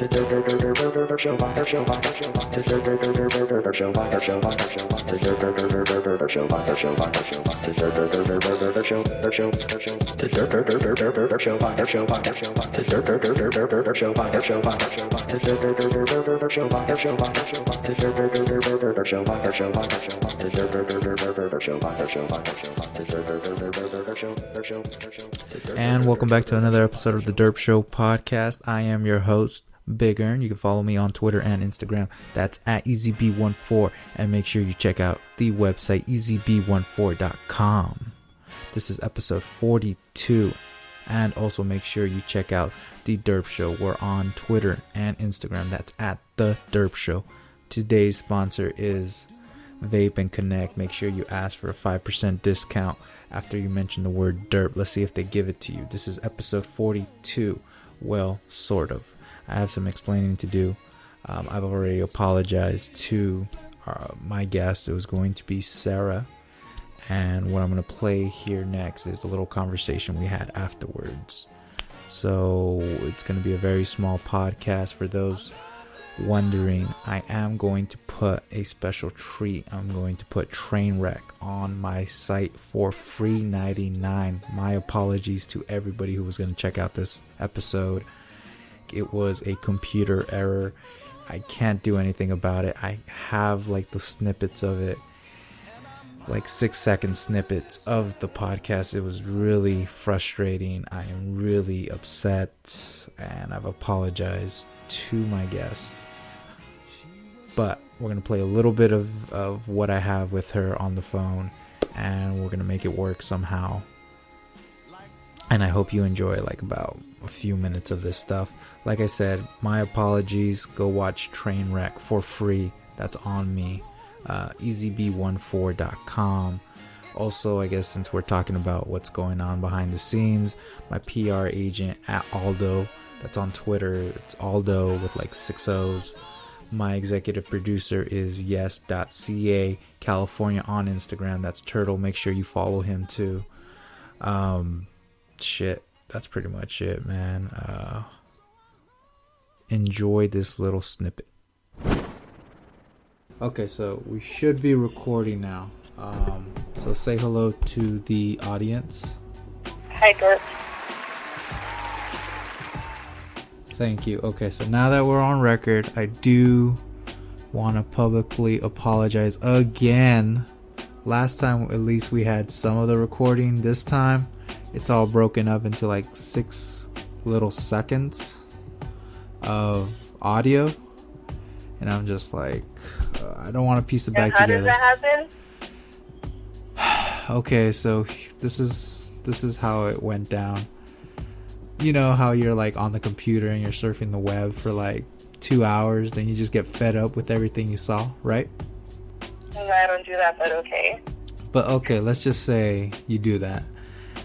And welcome back to another episode of the Durp Show Podcast. I am your host, Big Earn. You can follow me on Twitter and Instagram. That's at EasyB14. And make sure you check out the website, easyb14.com. This is episode 42. And also make sure you check out the Durp Show. We're on Twitter and Instagram. That's at the Durp Show. Today's sponsor is Vape and Connect. Make sure you ask for a 5% discount after you mention the word derp. Let's see if they give it to you. This is episode 42. Well, sort of. I have some explaining to do. I've already apologized to my guest. It was going to be Sarah. And what I'm going to play here next is the little conversation we had afterwards. So it's going to be a very small podcast. For those wondering, I am going to put a special treat. I'm going to put Trainwreck on my site for free 99. My apologies to everybody who was going to check out this episode. It was a computer error. I can't do anything about it. I have like the snippets of it, like 6-second snippets of the podcast. It was really frustrating. I am really upset, and I've apologized to my guest. But we're going to play a little bit of what I have with her on the phone, and we're going to make it work somehow. And I hope you enjoy like about a few minutes of this stuff. Like I said, my apologies. Go watch Trainwreck for free. That's on me. easyb14.com. Also, I guess since we're talking about what's going on behind the scenes, my PR agent at Aldo, that's on Twitter. It's Aldo with like 6 O's. My executive producer is yes.ca California on Instagram. That's Turtle. Make sure you follow him too. Shit, that's pretty much it, man. Enjoy this little snippet. Okay, so we should be recording now. So say hello to the audience. Hi, Durp. Thank you. Okay, so now that we're on record, I do want to publicly apologize again. Last time, at least, we had some of the recording. This time, it's all broken up into like 6 little seconds of audio. And I'm just like, I don't want to piece it back together. How does that happen? Okay, so this is how it went down. You know how you're like on the computer and you're surfing the web for like 2 hours, then you just get fed up with everything you saw, right? No, I don't do that, but okay. But okay, let's just say you do that.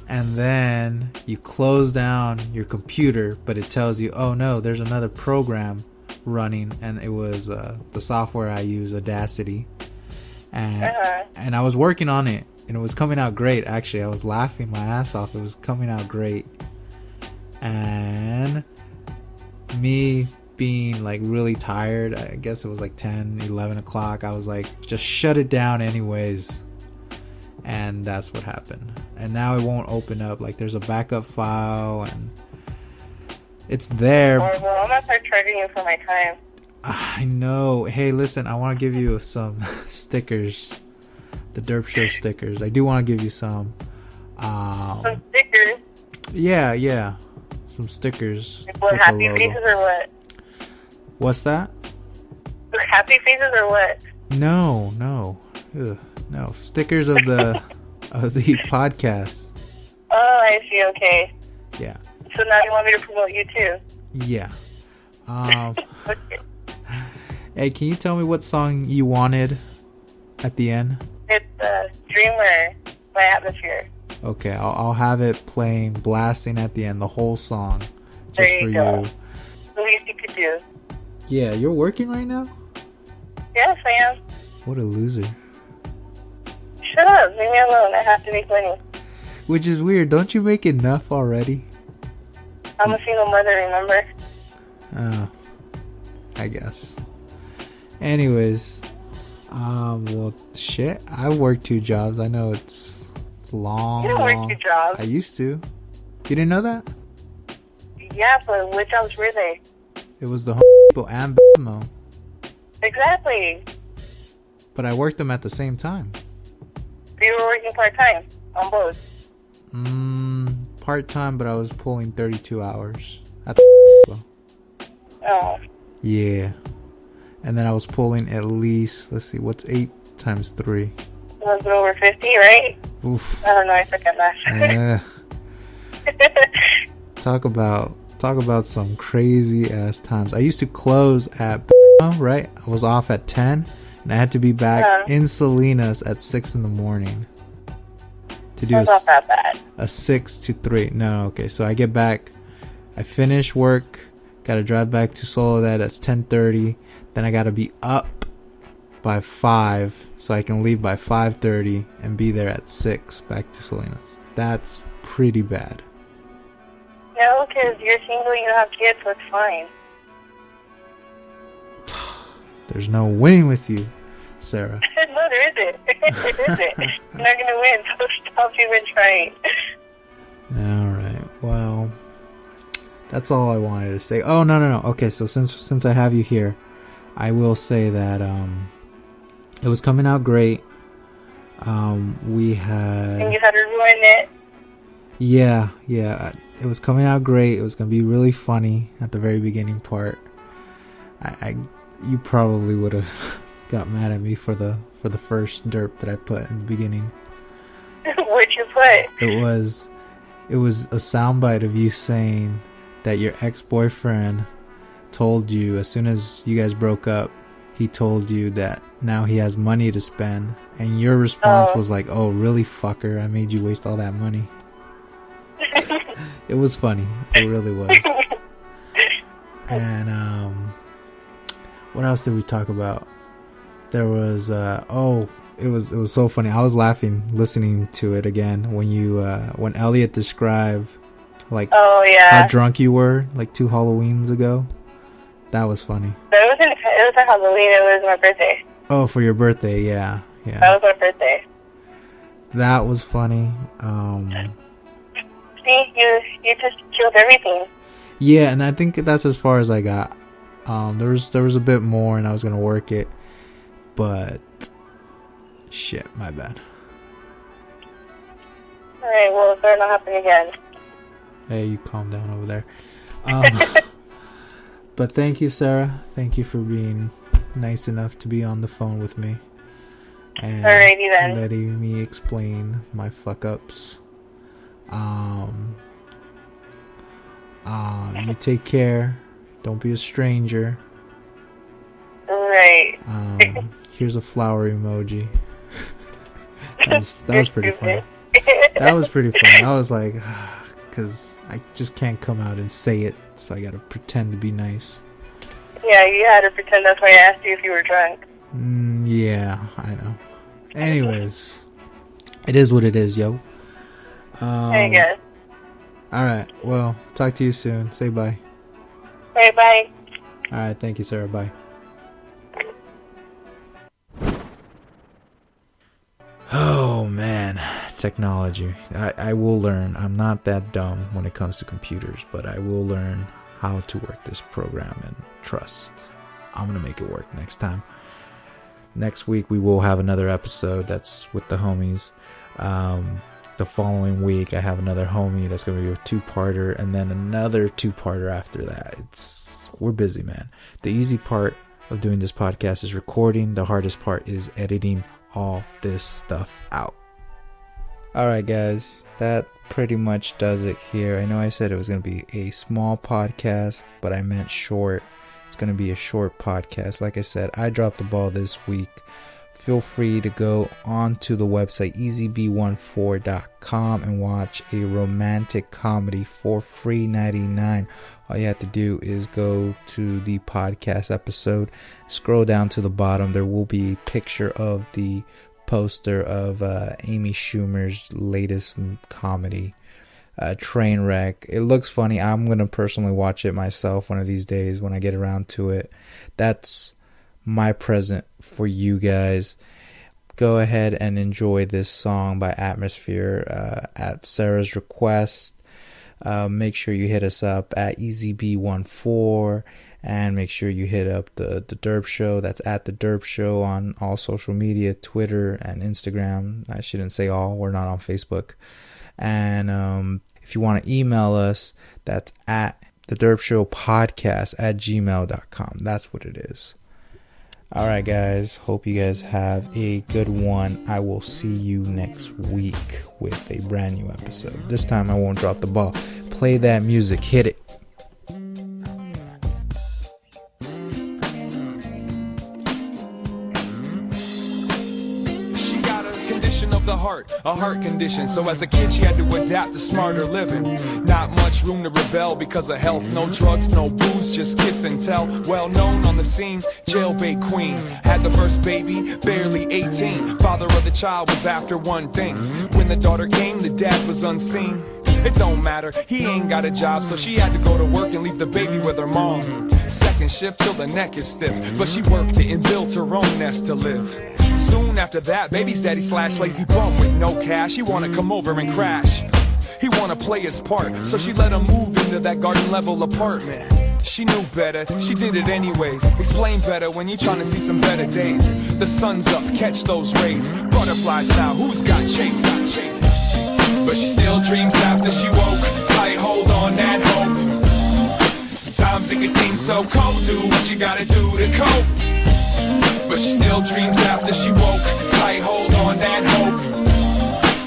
And then you close down your computer, but it tells you, oh no, there's another program running, and it was the software I use, Audacity. And I was working on it, and it was coming out great. Actually, I was laughing my ass off. It was coming out great. And me being like really tired, I guess it was like 10, 11 o'clock, I was like, just shut it down anyways. And that's what happened. And now it won't open up. Like there's a backup file and it's there. Well, I'm gonna start charging you for my time. I know. Hey, listen, I want to give you some stickers. The Durp Show stickers. I do want to give you some. Some stickers? Yeah. Some stickers. Like what, happy faces or what? What's that? Happy faces or what? No. Ugh, no. Stickers of the podcast. Oh, I see. Okay. Yeah. So now you want me to promote you too? Yeah. Okay. Hey, can you tell me what song you wanted at the end? It's Dreamer by Atmosphere. Okay, I'll have it playing, blasting at the end, the whole song, just there you for go. you. The least you could do. Yeah, you're working right now? Yes, I am. What a loser. Shut up. Leave me alone. I have to make money. Which is weird. Don't you make enough already? I'm a single mother, remember? Oh, I guess. Anyways, well, shit. I work 2 jobs. I know it's long. You don't work 2 jobs. I used to. You didn't know that? Yeah, but which jobs were they? It was the Home Depot and Bemo. Exactly. But I worked them at the same time. You were working part-time on both? Part-time, but I was pulling 32 hours at the Depot. Oh. Yeah. And then I was pulling at least, let's see, what's 8 times 3? Was it over 50, right? Oof. I don't know, I forget that. Talk about some crazy ass times. I used to close at right? I was off at 10 and I had to be back in Salinas at 6 in the morning to do not that bad. A 6 to 3. No, okay. So I get back, I finish work, gotta drive back to Soledad. That's 10:30. Then I gotta be up by 5 so I can leave by 5:30 and be there at 6 back to Salinas. That's pretty bad. No, because you're single, you don't have kids, so it's fine. There's no winning with you, Sarah. No, there isn't. It isn't. You're not going to win, so stop even trying. Alright, well, that's all I wanted to say. Oh, no. Okay, so since I have you here, I will say that it was coming out great. We had... And you had to ruin it. Yeah. It was coming out great. It was going to be really funny at the very beginning part. You probably would have got mad at me for the first derp that I put in the beginning. What'd you put? It was a soundbite of you saying that your ex-boyfriend told you as soon as you guys broke up, he told you that now he has money to spend, and your response was like, "Oh, really, fucker? I made you waste all that money." It was funny. It really was. And what else did we talk about? There was it was so funny. I was laughing listening to it again when Elliot described how drunk you were like 2 Halloweens ago. That was funny. It was a Halloween. It was my birthday. Oh, for your birthday, yeah. That was my birthday. That was funny. See, you just killed everything. Yeah, and I think that's as far as I got. There was a bit more, and I was gonna work it, but shit, my bad. All right, well, it better not happen again. Hey, you calm down over there. But thank you, Sarah. Thank you for being nice enough to be on the phone with me and Alrighty then. letting me explain my fuck ups. You take care. Don't be a stranger. Right. Here's a flower emoji. that was pretty funny. That was pretty funny. I was like, because I just can't come out and say it, so I gotta pretend to be nice. Yeah, you had to pretend that's why I asked you if you were drunk. Yeah, I know. Anyways, it is what it is, yo. I guess. Alright, well, talk to you soon. Say bye. Okay, bye. Alright, thank you, Sarah. Bye. Oh, man. Technology. I will learn. I'm not that dumb when it comes to computers, but I will learn how to work this program and trust. I'm going to make it work next time. Next week, we will have another episode that's with the homies. The following week, I have another homie that's going to be a 2-parter, and then another 2-parter after that. We're busy, man. The easy part of doing this podcast is recording. The hardest part is editing all this stuff out. Alright, guys, that pretty much does it here. I know I said it was going to be a small podcast, but I meant short. It's going to be a short podcast. Like I said, I dropped the ball this week. Feel free to go onto the website easyb14.com and watch a romantic comedy for free 99. All you have to do is go to the podcast episode, scroll down to the bottom. There will be a picture of the poster of Amy Schumer's latest comedy. train wreck. It looks funny. I'm gonna personally watch it myself one of these days when I get around to it. That's my present for you guys. Go ahead and enjoy this song by Atmosphere at Sarah's request. Make sure you hit us up at EasyB14, and make sure you hit up the Durp Show. That's at the Durp Show on all social media, Twitter and Instagram. I shouldn't say all. We're not on Facebook. And if you want to email us, that's at the Durp Show Podcast at gmail.com. That's what it is. All right, guys. Hope you guys have a good one. I will see you next week with a brand new episode. This time I won't drop the ball. Play that music. Hit it. Of the heart, a heart condition. So as a kid she had to adapt to smarter living. Not much room to rebel because of health. No drugs, no booze, just kiss and tell. Well known on the scene, jailbait queen. Had the first baby, barely 18. Father of the child was after one thing. When the daughter came, the dad was unseen. It don't matter, he ain't got a job, so she had to go to work and leave the baby with her mom. Second shift till the neck is stiff, but she worked it and built her own nest to live. Soon after that, baby's daddy / lazy bum with no cash. He wanna come over and crash. He wanna play his part, so she let him move into that garden level apartment. She knew better, she did it anyways. Explain better when you trying to see some better days. The sun's up, catch those rays. Butterflies now, who's got chase? But she still dreams after she woke. Tight hold on that hope. Sometimes it can seem so cold. Do what you gotta do to cope. But she still dreams after she woke. Tight hold on that hope.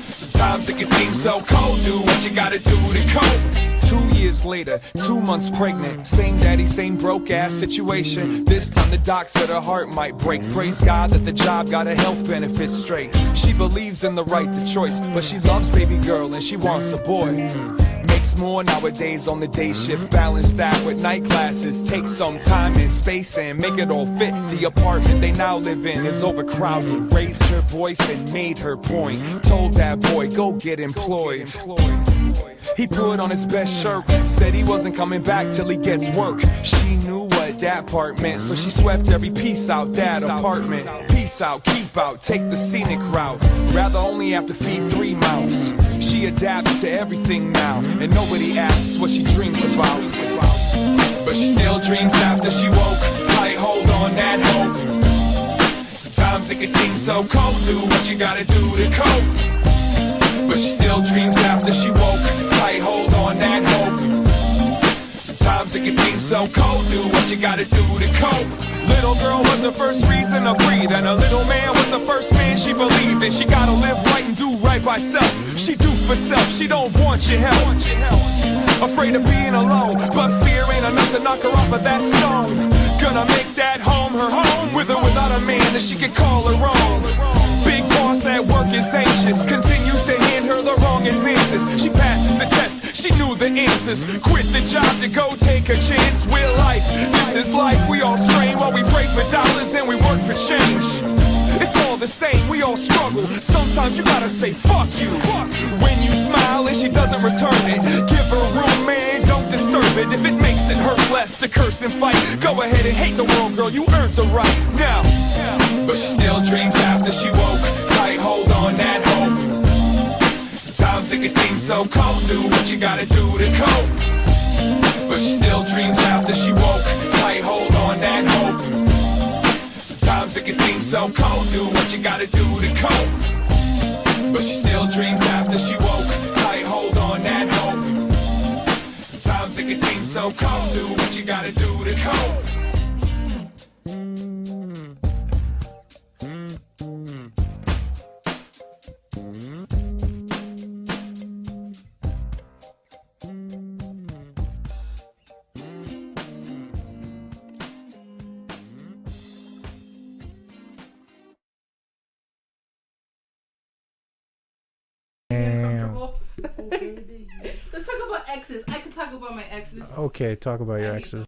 Sometimes it can seem so cold. Do what you gotta do to cope. 2 years later, 2 months pregnant. Same daddy, same broke ass situation. This time the doc said her heart might break. Praise God that the job got her health benefits straight. She believes in the right to choice, but she loves baby girl and she wants a boy. Makes more nowadays on the day shift. Balance that with night classes. Take some time and space and make it all fit. The apartment they now live in is overcrowded. Raised her voice and made her point. Told that boy, go get employed. He put on his best shirt, said he wasn't coming back till he gets work. She knew what that part meant, so she swept every piece out that apartment. Peace out, keep out, take the scenic route. Rather only have to feed 3 mouths. She adapts to everything now, and nobody asks what she dreams about. But she still dreams after she woke. Tight hold on that hope. Sometimes it can seem so cold. Do what you gotta do to cope. But she still dreams after she woke. Tight hold on that hope. Sometimes it can seem so cold. Do what you gotta do to cope. Little girl was the first reason to breathe, and a little man was the first man she believed in. She gotta live right and do right by self. She do for self, she don't want your help. Afraid of being alone, but fear ain't enough to knock her off of that stone. Gonna make that home her home, with or without a man that she can call her own. Big boss at work is anxious, continues to hand her the wrong advances. She passes the test, she knew the answers. Quit the job to go take a chance with life. This is life, we all strain while we pray for dollars and we work for change. It's all the same, we all struggle. Sometimes you gotta say fuck you. When you smile and she doesn't return it, give her room, man, don't disturb it. If it makes it hurt less to curse and fight, go ahead and hate the world, girl, you earned the right. Now, but she still dreams after she woke. Tight hold on that hope. Sometimes it can seem so cold. Do what you gotta do to cope. But she still dreams after she woke. Tight hold on that hope. Sometimes it can seem so cold. Do what you gotta do to cope. But she still dreams after she woke. Tight hold on that hope. Sometimes it can seem so cold. Do what you gotta do to cope. Let's talk about exes. I can talk about my exes. Okay, talk about your exes.